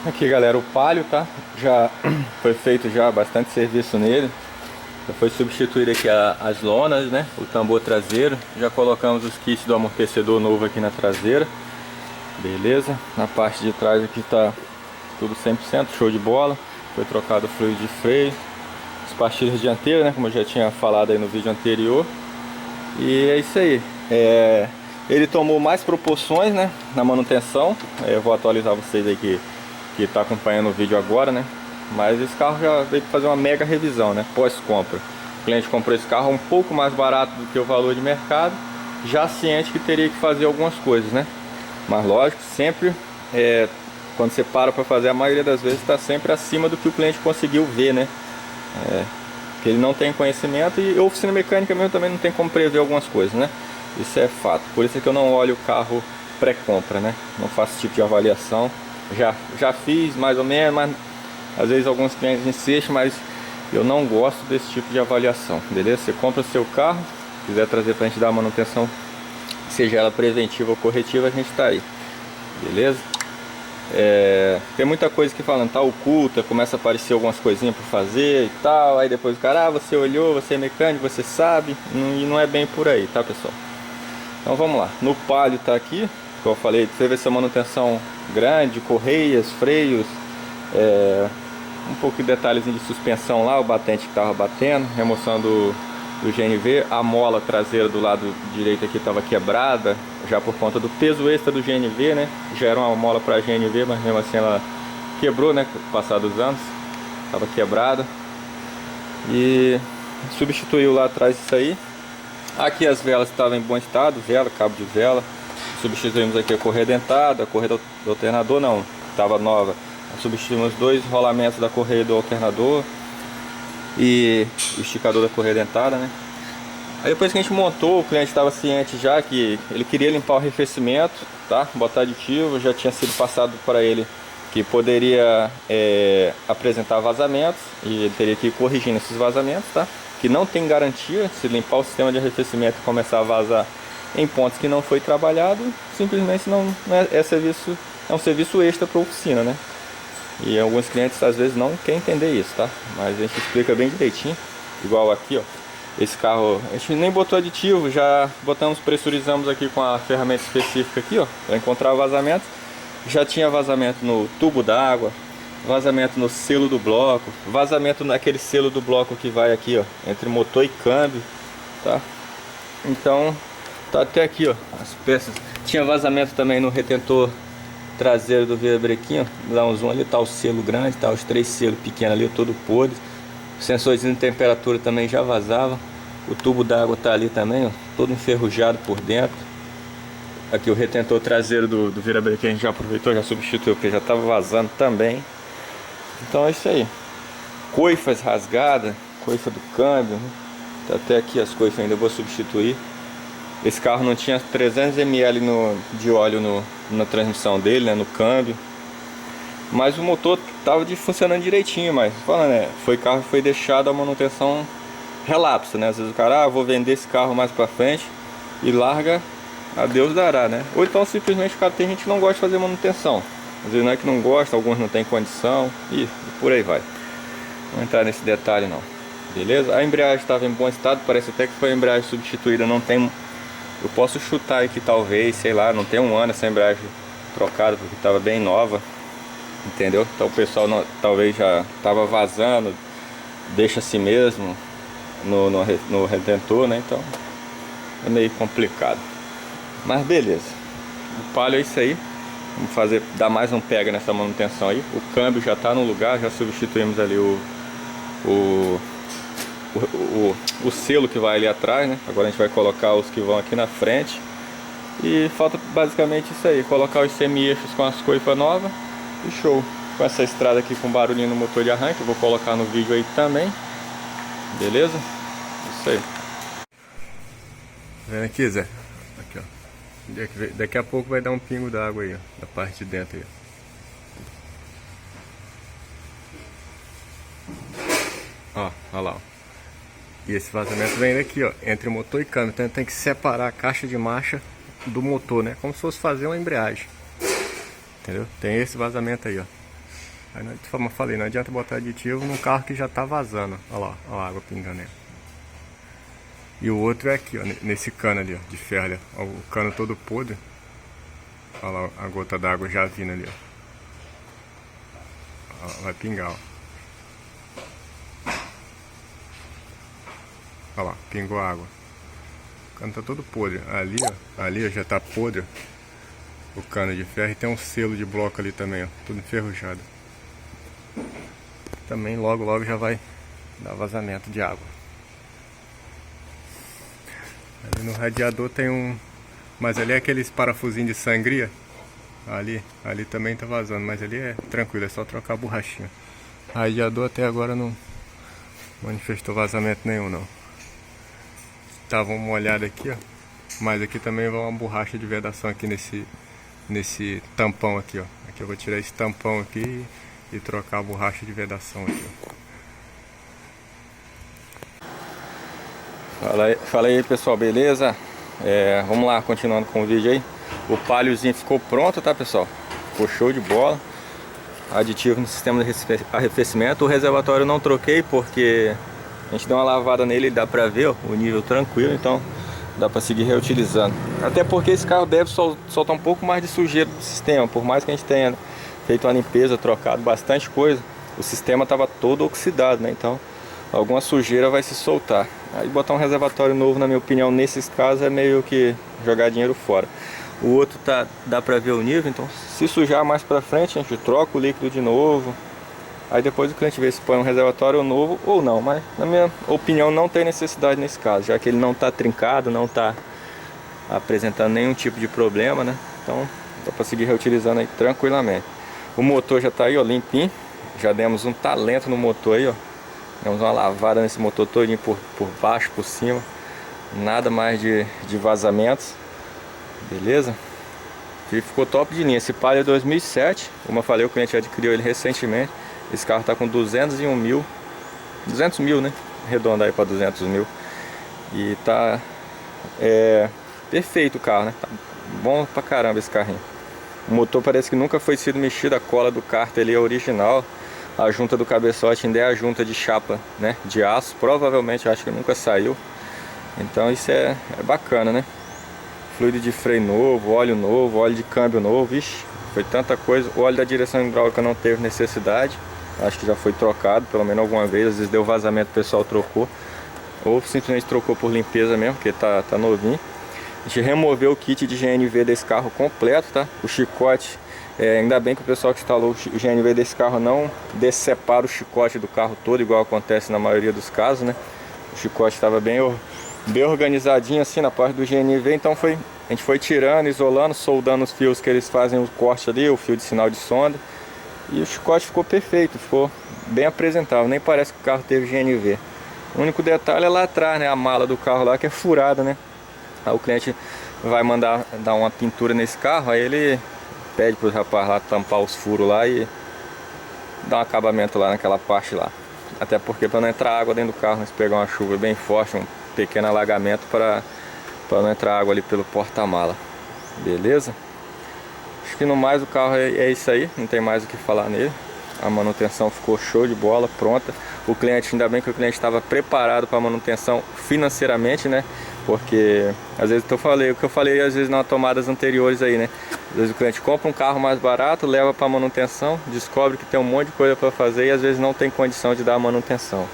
Aqui, galera, o Palio, tá? Já foi feito já bastante serviço nele. Já foi substituído aqui as lonas, né? O tambor traseiro. Já colocamos os kits do amortecedor novo aqui na traseira. Beleza? Na parte de trás aqui tá tudo 100%, show de bola. Foi trocado o fluido de freio. As pastilhas dianteiras, né? Como eu já tinha falado aí no vídeo anterior. E é isso aí. Ele tomou mais proporções, né? Na manutenção. Eu vou atualizar vocês aí que está acompanhando o vídeo agora, né? Mas esse carro já veio para fazer uma mega revisão, né? Pós-compra. O cliente comprou esse carro um pouco mais barato do que o valor de mercado, já ciente que teria que fazer algumas coisas, né? Mas lógico, sempre quando você para fazer, a maioria das vezes está sempre acima do que o cliente conseguiu ver, né? Que ele não tem conhecimento, e a oficina mecânica mesmo também não tem como prever algumas coisas, né? Isso é fato. Por isso é que eu não olho o carro pré-compra, né? Não faço esse tipo de avaliação. Já fiz mais ou menos, mas às vezes alguns clientes insistem, mas eu não gosto desse tipo de avaliação, beleza? Você compra o seu carro, quiser trazer pra gente dar uma manutenção, seja ela preventiva ou corretiva, a gente tá aí, beleza? Tem muita coisa que falando, tá oculta, começa a aparecer algumas coisinhas para fazer e tal, aí depois o cara, você olhou, você é mecânico, você sabe, e não é bem por aí, tá, pessoal? Então vamos lá, no Palio tá aqui, como eu falei, teve essa manutenção grande, correias, freios, um pouco de detalhezinho de suspensão lá, o batente que estava batendo, remoção do GNV, a mola traseira do lado direito aqui estava quebrada, já por conta do peso extra do GNV, né? Já era uma mola para GNV, mas mesmo assim ela quebrou, né? Com o passar dos anos, estava quebrada. E substituiu lá atrás isso aí. Aqui as velas estavam em bom estado, cabo de vela. Substituímos aqui a correia dentada, a correia do alternador não, estava nova. Substituímos 2 rolamentos da correia do alternador e o esticador da correia dentada, né? Aí depois que a gente montou, o cliente estava ciente já que ele queria limpar o arrefecimento, tá? Botar aditivo, já tinha sido passado para ele que poderia apresentar vazamentos e ele teria que ir corrigindo esses vazamentos, tá? Que não tem garantia, se limpar o sistema de arrefecimento e começar a vazar em pontos que não foi trabalhado, simplesmente não é serviço, é um serviço extra para a oficina, né? E alguns clientes às vezes não querem entender isso, tá? Mas a gente explica bem direitinho. Igual aqui, ó. Esse carro, a gente nem botou aditivo, já pressurizamos aqui com a ferramenta específica aqui, ó, para encontrar vazamentos. Já tinha vazamento no tubo d'água, vazamento no selo do bloco, vazamento naquele selo do bloco que vai aqui, ó, entre motor e câmbio, tá? Então, tá até aqui, ó, as peças. Tinha vazamento também no retentor traseiro do virabrequim, ó. Dá um zoom ali, tá o selo grande, tá os 3 selos pequenos ali, todo podre. O sensorzinho de temperatura também já vazava. O tubo d'água tá ali também, ó, todo enferrujado por dentro. Aqui o retentor traseiro do virabrequim a gente já aproveitou, já substituiu, porque já tava vazando também. Então é isso aí. Coifas rasgadas, coifa do câmbio, né? Tá até aqui as coifas ainda, eu vou substituir. Esse carro não tinha 300 ml de óleo na transmissão dele, né, no câmbio. Mas o motor estava funcionando direitinho, mas falando, carro foi deixado a manutenção relapsa, né? Às vezes o cara, vou vender esse carro mais pra frente e larga, a Deus dará, né? Ou então simplesmente o cara, tem gente que não gosta de fazer manutenção. Às vezes não é que não gosta, alguns não tem condição e por aí vai. Não vou entrar nesse detalhe não, beleza? A embreagem estava em bom estado, parece até que foi a embreagem substituída, não tem... Eu posso chutar aqui talvez, sei lá, não tem um ano essa embreagem trocada, porque estava bem nova. Entendeu? Então o pessoal talvez já estava vazando, deixa assim mesmo no retentor, né? Então é meio complicado. Mas beleza. O Palio é isso aí. Vamos dar mais um pega nessa manutenção aí. O câmbio já está no lugar, já substituímos ali o selo que vai ali atrás, né? Agora a gente vai colocar os que vão aqui na frente. E falta basicamente isso aí, colocar os semi-eixos com as coifas novas. E show, com essa estrada aqui com barulhinho no motor de arranque, eu vou colocar no vídeo aí também. Beleza? Isso aí. Vendo aqui, Zé? Aqui, ó. Daqui a pouco vai dar um pingo d'água aí, ó, da parte de dentro aí. Ó, olha lá, ó. E esse vazamento vem daqui, ó, entre motor e câmbio. Então tem que separar a caixa de marcha do motor, né? Como se fosse fazer uma embreagem. Entendeu? Tem esse vazamento aí, ó. Aí, como eu falei, não adianta botar aditivo num carro que já tá vazando. Olha lá, olha a água pingando aí. E o outro é aqui, ó, nesse cano ali, ó, de ferro ali, ó, o cano todo podre. Olha lá a gota d'água já vindo ali, ó. Vai pingar, ó. Olha lá, pingou água. O cano tá todo podre. Ali ó, já tá podre o cano de ferro. E tem um selo de bloco ali também, ó, tudo enferrujado. Também logo já vai dar vazamento de água. Ali no radiador tem um... Mas ali é aqueles parafusinhos de sangria. Ali também tá vazando, mas ali é tranquilo, é só trocar a borrachinha. O radiador até agora não manifestou vazamento nenhum, não. Tava uma olhada aqui, ó. Mas aqui também vai uma borracha de vedação aqui nesse tampão aqui, ó. Aqui eu vou tirar esse tampão aqui e trocar a borracha de vedação aqui, ó. Fala aí pessoal, beleza? Vamos lá, continuando com o vídeo aí. O paliozinho ficou pronto, tá pessoal? Ficou show de bola. Aditivo no sistema de arrefecimento. O reservatório eu não troquei porque a gente deu uma lavada nele e dá pra ver, ó, o nível tranquilo, então dá pra seguir reutilizando. Até porque esse carro deve soltar um pouco mais de sujeira do sistema. Por mais que a gente tenha feito uma limpeza, trocado bastante coisa, o sistema estava todo oxidado, né? Então alguma sujeira vai se soltar. Aí botar um reservatório novo, na minha opinião, nesses casos é meio que jogar dinheiro fora. O outro dá pra ver o nível, então se sujar mais pra frente a gente troca o líquido de novo. Aí depois o cliente vê se põe um reservatório novo ou não, mas na minha opinião não tem necessidade nesse caso, já que ele não está trincado, não está apresentando nenhum tipo de problema, né? Então dá para seguir reutilizando aí tranquilamente. O motor já está aí, ó, limpinho. Já demos um talento no motor aí, ó. Demos uma lavada nesse motor todinho por baixo, por cima. Nada mais de vazamentos. Beleza? E ficou top de linha. Esse Palio é 2007, como eu falei, o cliente adquiriu ele recentemente. Esse carro tá com 201 mil, 200 mil, né? Arredonda aí para 200 mil. E tá perfeito o carro, né? Tá bom pra caramba esse carrinho. O motor parece que nunca foi sido mexido, a cola do cárter ali é original. A junta do cabeçote ainda é a junta de chapa, né? De aço, provavelmente eu acho que nunca saiu. Então isso é bacana, né? Fluido de freio novo, óleo de câmbio novo, ixi, foi tanta coisa. O óleo da direção hidráulica não teve necessidade. Acho que já foi trocado, pelo menos alguma vez. Às vezes deu vazamento, o pessoal trocou. Ou simplesmente trocou por limpeza mesmo, porque tá novinho. A gente removeu o kit de GNV desse carro completo, tá? O chicote, ainda bem que o pessoal que instalou o GNV desse carro não dessepara o chicote do carro todo, igual acontece na maioria dos casos, né? O chicote estava bem organizadinho assim na parte do GNV, então a gente foi tirando, isolando, soldando os fios que eles fazem o corte ali, o fio de sinal de sonda. E o chicote ficou perfeito, ficou bem apresentável, nem parece que o carro teve GNV. O único detalhe é lá atrás, né, a mala do carro lá que é furada, né. Aí o cliente vai mandar dar uma pintura nesse carro, aí ele pede para os rapazes lá tampar os furos lá e dar um acabamento lá naquela parte lá. Até porque para não entrar água dentro do carro, né, se pegar uma chuva bem forte, um pequeno alagamento, para não entrar água ali pelo porta-mala. Beleza? Acho que no mais o carro é isso aí, não tem mais o que falar nele. A manutenção ficou show de bola, pronta. O cliente, ainda bem que o cliente estava preparado para a manutenção financeiramente, né? Porque às vezes o que eu falei às vezes nas tomadas anteriores aí, né? Às vezes o cliente compra um carro mais barato, leva para manutenção, descobre que tem um monte de coisa para fazer e às vezes não tem condição de dar a manutenção.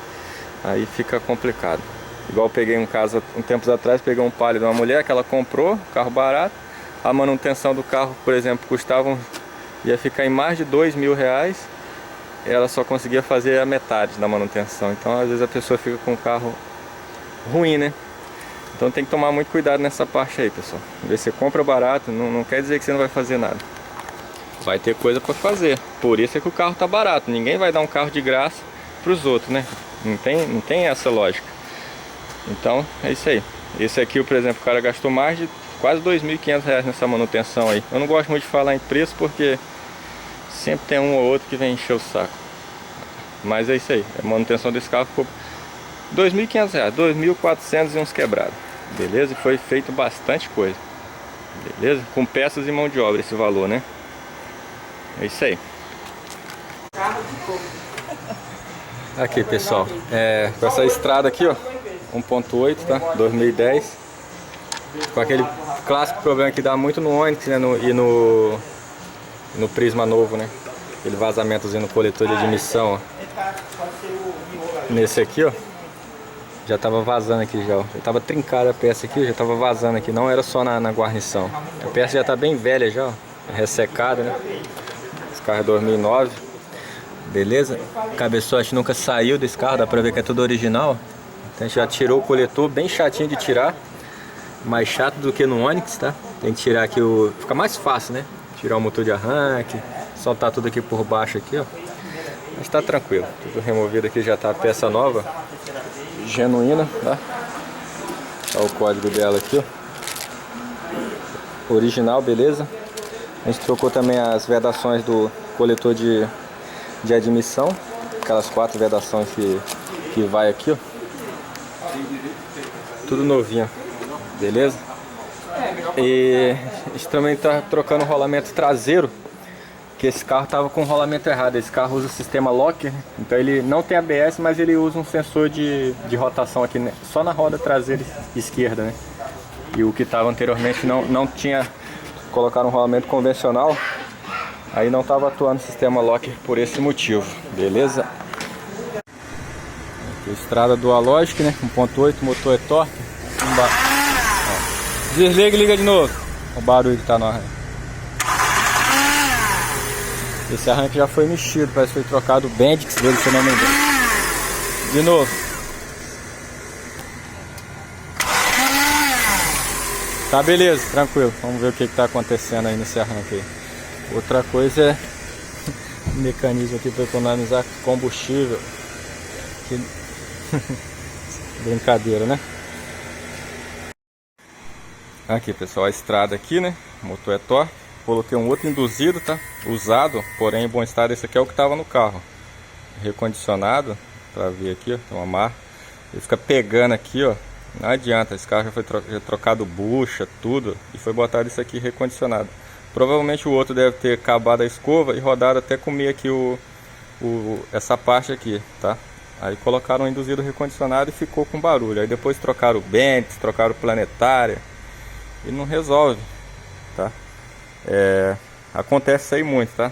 Aí fica complicado. Igual eu peguei um caso um tempos atrás, peguei um Palio de uma mulher que ela comprou, carro barato. A manutenção do carro, por exemplo, ia ficar em mais de R$2.000. Ela só conseguia fazer a metade da manutenção. Então às vezes a pessoa fica com o carro ruim, né? Então tem que tomar muito cuidado nessa parte aí, pessoal. Você compra barato, não quer dizer que você não vai fazer nada. Vai ter coisa para fazer. Por isso é que o carro tá barato. Ninguém vai dar um carro de graça para os outros, né? Não tem essa lógica. Então é isso aí. Esse aqui, por exemplo, o cara gastou mais de quase R$2.500 nessa manutenção aí. Eu não gosto muito de falar em preço porque sempre tem um ou outro que vem encher o saco. Mas é isso aí. A manutenção desse carro ficou R$2.500, R$2.400 e uns quebrados. Beleza? E foi feito bastante coisa. Beleza? Com peças e mão de obra esse valor, né? É isso aí. Aqui, pessoal, com essa estrada aqui, ó, 1.8, tá? 2010. Com aquele clássico problema que dá muito no Onix, né? E no Prisma novo, né? Aquele vazamentozinho no coletor de admissão, ó. Nesse aqui, ó, já tava vazando aqui já, ó. Já tava trincada a peça aqui, já tava vazando aqui, não era só na guarnição. A peça já tá bem velha já, ó, ressecada, né? Esse carro é 2009. Beleza? Cabeçote nunca saiu desse carro, dá pra ver que é tudo original. Então a gente já tirou o coletor, bem chatinho de tirar. Mais chato do que no Onix, tá? Tem que tirar aqui o... Fica mais fácil, né? Tirar o motor de arranque, soltar tudo aqui por baixo aqui, ó. Mas tá tranquilo, tudo removido aqui, já tá a peça nova, genuína, tá? Olha o código dela aqui, ó. Original, beleza? A gente trocou também as vedações do coletor de admissão, aquelas 4 vedações que vai aqui, ó. Tudo novinho, beleza? E a gente também tá trocando o rolamento traseiro, que esse carro tava com o rolamento errado. Esse carro usa o sistema Locker, então ele não tem ABS, mas ele usa um sensor de rotação aqui, né? Só na roda traseira esquerda, né? E o que tava anteriormente não tinha, colocaram um rolamento convencional. Aí não estava atuando o sistema Locker por esse motivo, beleza? Aqui, estrada Dual Logic, né? 1.8, motor é torque. Desliga e liga de novo. O barulho que tá no arranque. Esse arranque já foi mexido, parece que foi trocado o Bendix dele, se eu não me engano. De novo. Tá, beleza, tranquilo. Vamos ver o que tá acontecendo aí nesse arranque aí. Outra coisa é o mecanismo aqui para economizar combustível. Que... Brincadeira, né? Aqui, pessoal, a estrada aqui, né? O motor é torque. Coloquei um outro induzido, tá? Usado, porém em bom estado. Esse aqui é o que estava no carro. Recondicionado, para ver aqui, ó, tem uma marca. Ele fica pegando aqui, ó. Não adianta, esse carro já foi trocado bucha, tudo. E foi botado isso aqui recondicionado. Provavelmente o outro deve ter acabado a escova e rodado até comer aqui essa parte aqui, tá? Aí colocaram o induzido recondicionado e ficou com barulho. Aí depois trocaram o Bendix, trocaram o planetária e não resolve, tá? Acontece isso aí muito, tá?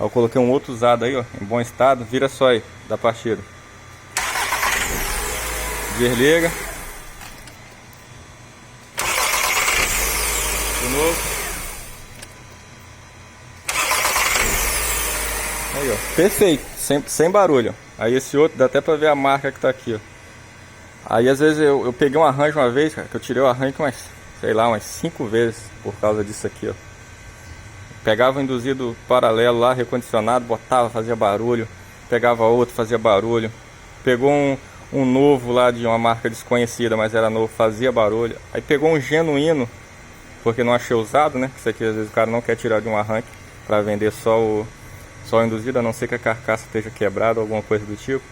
Eu coloquei um outro usado aí, ó, em bom estado. Vira só aí da partida. Desliga. De novo. Aí, ó, perfeito, sem barulho. Aí esse outro dá até pra ver a marca que tá aqui, ó. Aí às vezes eu peguei um arranjo uma vez, cara, que eu tirei o arranque umas 5 vezes por causa disso aqui, ó. Pegava o induzido paralelo lá, recondicionado, botava, fazia barulho. Pegava outro, fazia barulho. Pegou um novo lá de uma marca desconhecida, mas era novo, fazia barulho. Aí pegou um genuíno, porque não achei usado, né? Isso aqui às vezes o cara não quer tirar de um arranque pra vender só o induzido, a não ser que a carcaça esteja quebrada ou alguma coisa do tipo.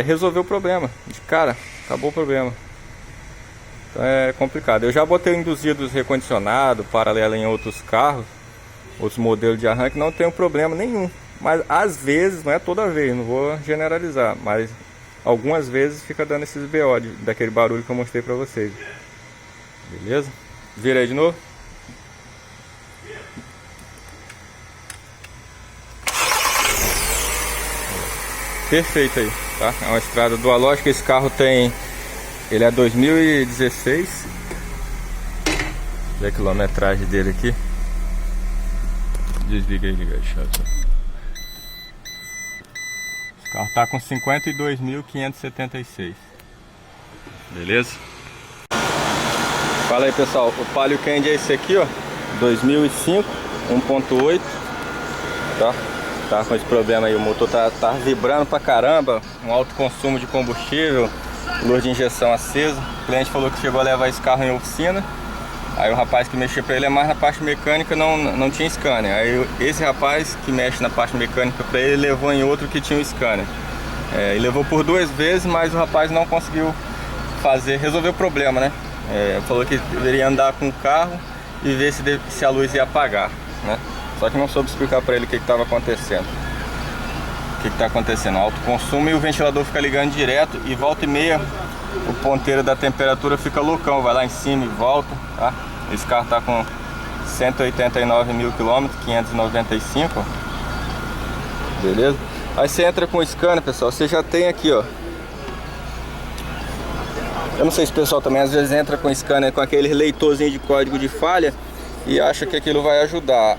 Resolveu o problema, de cara, acabou o problema. Então é complicado. Eu já botei induzidos recondicionado, paralelo em outros carros, outros modelos de arranque, não tem problema nenhum. Mas às vezes, não é toda vez, não vou generalizar, mas algumas vezes fica dando esses BO daquele barulho que eu mostrei pra vocês. Beleza? Vira aí de novo. Perfeito aí, tá? É uma estrada Dual Logic. Esse carro tem... Ele é 2016. Olha a quilometragem dele aqui. Desliga aí, liga aí, chato. Esse carro tá com 52.576. Beleza? Fala aí, pessoal. O Palio Candy é esse aqui, ó. 2005, 1.8. Tá? Tá com esse problema aí, o motor tá vibrando pra caramba, um alto consumo de combustível, luz de injeção acesa. O cliente falou que chegou a levar esse carro em oficina. Aí o rapaz que mexia pra ele é mais na parte mecânica, não tinha scanner. Aí esse rapaz que mexe na parte mecânica pra ele levou em outro que tinha o scanner. Ele levou por 2 vezes, mas o rapaz não conseguiu resolver o problema, né? Falou que deveria andar com o carro e ver se a luz ia apagar, né? Só que não soube explicar pra ele o que estava acontecendo. que está acontecendo? Alto consumo e o ventilador fica ligando direto e volta e meia o ponteiro da temperatura fica loucão, vai lá em cima e volta, tá? Esse carro tá com 189 mil quilômetros, 595, beleza? Aí você entra com o scanner, pessoal, você já tem aqui, ó. Eu não sei se o pessoal também às vezes entra com o scanner com aquele leitorzinho de código de falha e acha que aquilo vai ajudar.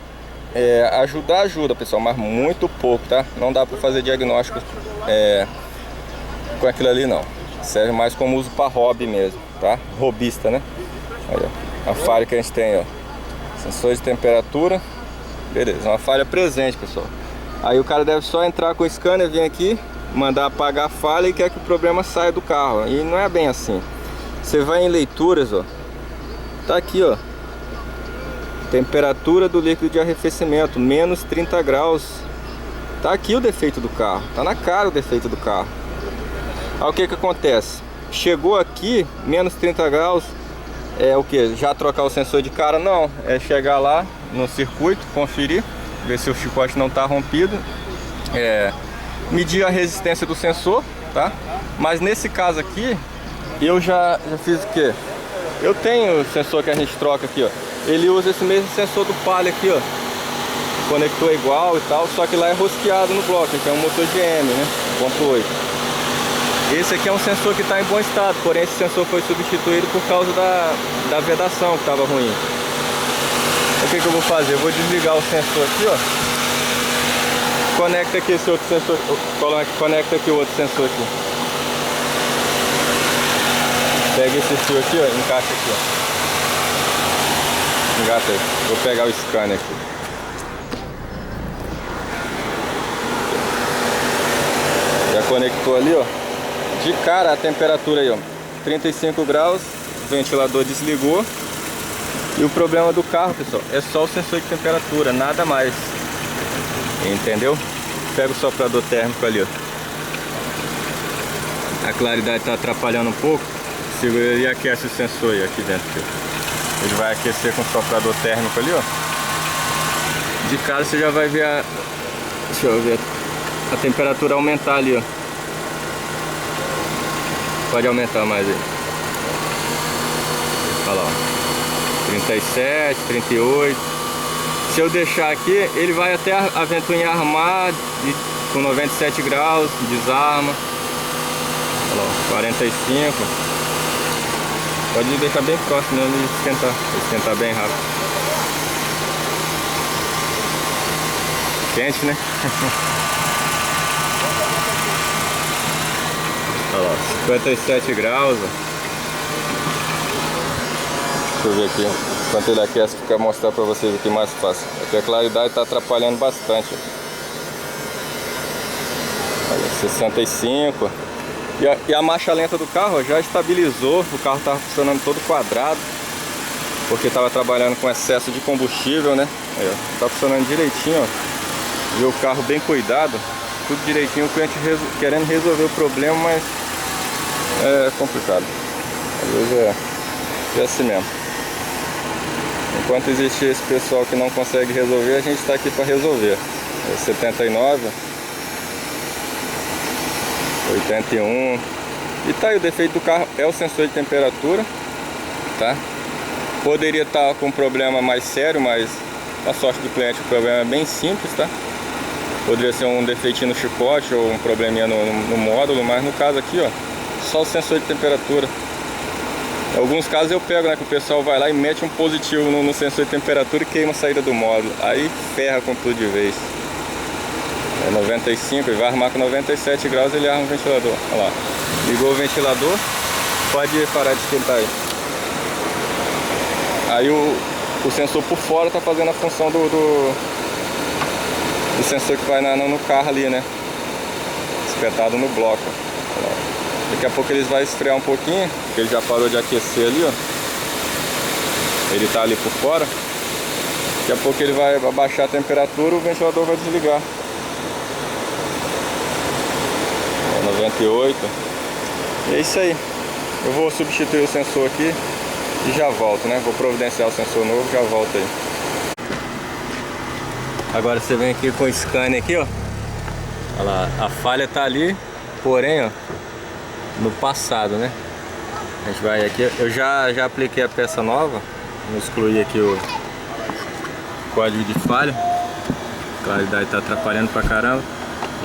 Ajuda, pessoal, mas muito pouco, tá? Não dá para fazer diagnóstico com aquilo ali, não. Serve mais como uso para hobby mesmo, tá? Robista, né? Olha, a falha que a gente tem, ó. Sensores de temperatura. Beleza, uma falha presente, pessoal. Aí o cara deve só entrar com o scanner, vir aqui, mandar apagar a falha e quer que o problema saia do carro. E não é bem assim. Você vai em leituras, ó. Tá aqui, ó. Temperatura do líquido de arrefecimento, menos 30 graus. Tá aqui o defeito do carro. Tá na cara o defeito do carro. Aí o que que acontece? Chegou aqui, menos 30 graus. É o que? Já trocar o sensor de cara? Não. É chegar lá no circuito, conferir, ver se o chicote não tá rompido. Medir a resistência do sensor, tá? Mas nesse caso aqui, eu já fiz o que? Eu tenho o sensor que a gente troca aqui, ó. Ele usa esse mesmo sensor do Palio aqui, ó. Conector igual e tal, só que lá é rosqueado no bloco, então é um motor GM, né? 1.8. Esse aqui é um sensor que está em bom estado, porém esse sensor foi substituído por causa da vedação que estava ruim. O que eu vou fazer? Eu vou desligar o sensor aqui, ó. Conecta aqui esse outro sensor, conecta aqui o outro sensor aqui. Pega esse fio aqui, ó, encaixa aqui, ó. Engata aí. Vou pegar o scanner aqui. Já conectou ali, ó. De cara a temperatura aí, ó, 35 graus, o ventilador desligou. E o problema do carro, pessoal, é só o sensor de temperatura, nada mais. Entendeu? Pega o soprador térmico ali, ó. A claridade está atrapalhando um pouco. Segura e aquece o sensor aí, aqui dentro, ó. Ele vai aquecer com o soprador térmico ali, ó. De cara você já vai ver a... Deixa eu ver a temperatura aumentar ali, ó. Pode aumentar mais aí. Olha lá, ó. 37, 38. Se eu deixar aqui, ele vai até a ventoinha armar com 97 graus, desarma. Olha lá, 45. Pode deixar bem próximo de esquentar bem rápido. Quente, né? Olha lá, 57 graus. Deixa eu ver aqui enquanto ele aquece, fica mostrar pra vocês aqui mais fácil. Aqui a claridade está atrapalhando bastante. Olha, 65. E a marcha lenta do carro, ó, já estabilizou. O carro estava funcionando todo quadrado, porque estava trabalhando com excesso de combustível, né? Está funcionando direitinho, ó. Viu o carro bem cuidado, tudo direitinho. O cliente querendo resolver o problema, mas é complicado. Às vezes é assim mesmo. Enquanto existir esse pessoal que não consegue resolver, a gente está aqui para resolver. 79, 81. E tá aí, o defeito do carro é o sensor de temperatura, tá? Poderia estar com um problema mais sério, mas a sorte do cliente o problema é bem simples, tá? Poderia ser um defeitinho no chicote ou um probleminha no módulo, mas no caso aqui, ó, só o sensor de temperatura. Em alguns casos eu pego, né, que o pessoal vai lá e mete um positivo no sensor de temperatura e queima a saída do módulo. Aí ferra com tudo de vez. É 95, ele vai armar com 97 graus, ele arma o ventilador. Olha lá, ligou o ventilador, pode parar de esquentar aí. Aí o sensor por fora tá fazendo a função do sensor que vai no carro ali, né? Espetado no bloco. Olha lá. Daqui a pouco eles vão esfriar um pouquinho, porque ele já parou de aquecer ali, ó. Ele tá ali por fora. Daqui a pouco ele vai abaixar a temperatura, o ventilador vai desligar. 98. E é isso aí. Eu vou substituir o sensor aqui e já volto, né? Vou providenciar o sensor novo e já volto aí. Agora você vem aqui com o scanner aqui, ó. Olha lá, a falha tá ali, porém, ó, no passado, né? A gente vai aqui, eu já apliquei a peça nova. Vamos excluir aqui o código de falha. A claridade tá atrapalhando pra caramba.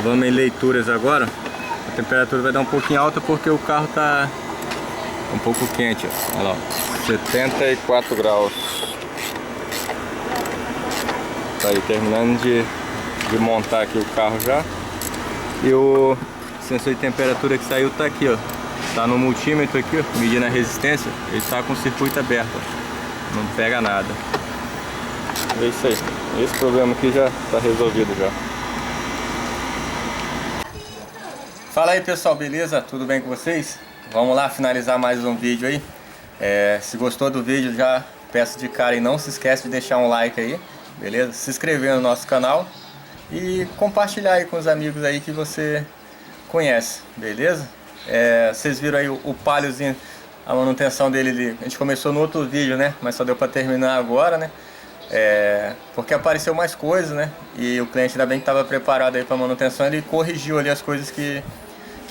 Vamos em leituras agora. A temperatura vai dar um pouquinho alta porque o carro tá um pouco quente, ó. Olha lá, ó, 74 graus. Tá aí, terminando de montar aqui o carro já. E o sensor de temperatura que saiu tá aqui, ó. Tá no multímetro aqui, ó, medindo a resistência. Ele tá com o circuito aberto, ó. Não pega nada. É isso aí. Esse problema aqui já tá resolvido já. Fala aí, pessoal, beleza? Tudo bem com vocês? Vamos lá finalizar mais um vídeo aí. Se gostou do vídeo, já peço de cara e não se esquece de deixar um like aí, beleza? Se inscrever no nosso canal e compartilhar aí com os amigos aí que você conhece, beleza? Vocês viram aí o Paliozinho, a manutenção dele, a gente começou no outro vídeo, né? Mas só deu para terminar agora, né? Porque apareceu mais coisas, né? E o cliente ainda bem que estava preparado aí para manutenção, ele corrigiu ali as coisas que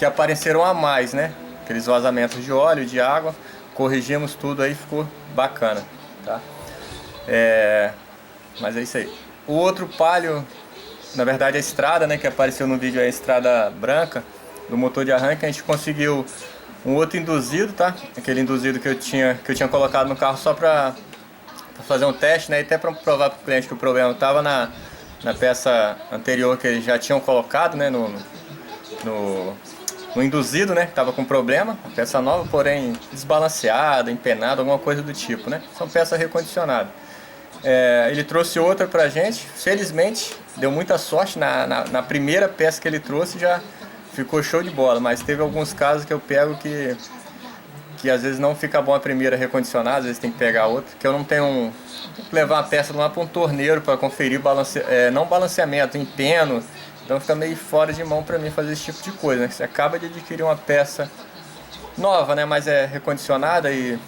apareceram a mais, né? Aqueles vazamentos de óleo, de água, corrigimos tudo aí, ficou bacana, tá? Mas é isso aí. O outro Palio, na verdade a estrada, né, que apareceu no vídeo, é a estrada branca do motor de arranque. A gente conseguiu um outro induzido, tá? Aquele induzido que eu tinha colocado no carro só para fazer um teste, né? E até para provar para o cliente que o problema estava na peça anterior que eles já tinham colocado, né? No induzido, né? Que estava com problema, a peça nova, porém desbalanceada, empenada, alguma coisa do tipo, né? São peças recondicionadas. Ele trouxe outra pra gente, felizmente deu muita sorte, na primeira peça que ele trouxe já ficou show de bola, mas teve alguns casos que eu pego que às vezes não fica bom a primeira recondicionada, às vezes tem que pegar outra, que eu não tenho que levar a peça lá para um torneiro para conferir não balanceamento, empeno, então fica meio fora de mão para mim fazer esse tipo de coisa, né? Você acaba de adquirir uma peça nova, né, mas é recondicionada e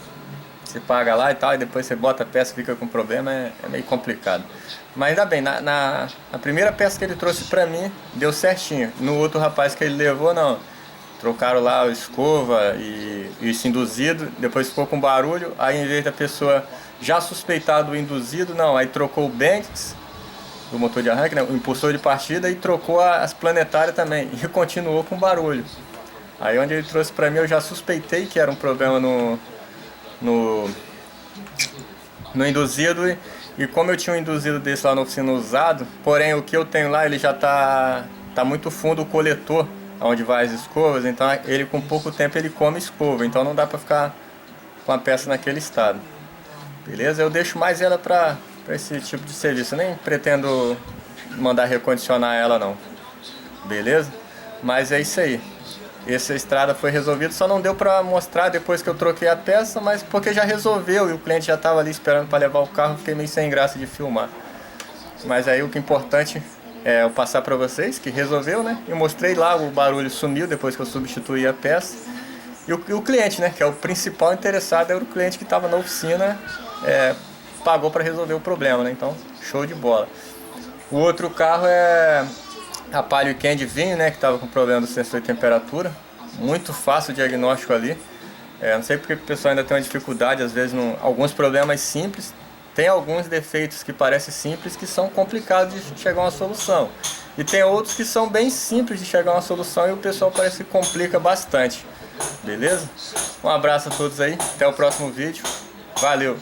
você paga lá e tal, e depois você bota a peça e fica com problema, é meio complicado. Mas ainda bem, na primeira peça que ele trouxe pra mim, deu certinho. No outro rapaz que ele levou, não. Trocaram lá a escova e isso induzido, depois ficou com barulho, aí em vez da pessoa já suspeitar do induzido, não, aí trocou o Bendix do motor de arranque, né, o impulsor de partida, e trocou as planetárias também, e continuou com barulho. Aí onde ele trouxe pra mim, eu já suspeitei que era um problema no induzido, e como eu tinha um induzido desse lá na oficina usado, porém o que eu tenho lá, ele já tá muito fundo o coletor onde vai as escovas, então ele com pouco tempo ele come escova, então não dá pra ficar com a peça naquele estado, beleza? Eu deixo mais ela pra esse tipo de serviço, eu nem pretendo mandar recondicionar ela não, beleza? Mas é isso aí. Essa estrada foi resolvida, só não deu pra mostrar depois que eu troquei a peça, mas porque já resolveu e o cliente já estava ali esperando para levar o carro, fiquei meio sem graça de filmar. Mas aí o que é importante é eu passar para vocês que resolveu, né? Eu mostrei lá, o barulho sumiu depois que eu substituí a peça. E o cliente, né? Que é o principal interessado, era o cliente que estava na oficina, pagou para resolver o problema, né? Então, show de bola. O outro carro é a Palio Candy Vinho, né, que estava com problema do sensor de temperatura. Muito fácil o diagnóstico ali. Não sei porque o pessoal ainda tem uma dificuldade, às vezes, alguns problemas simples. Tem alguns defeitos que parecem simples que são complicados de chegar a uma solução. E tem outros que são bem simples de chegar a uma solução e o pessoal parece que complica bastante. Beleza? Um abraço a todos aí, até o próximo vídeo. Valeu!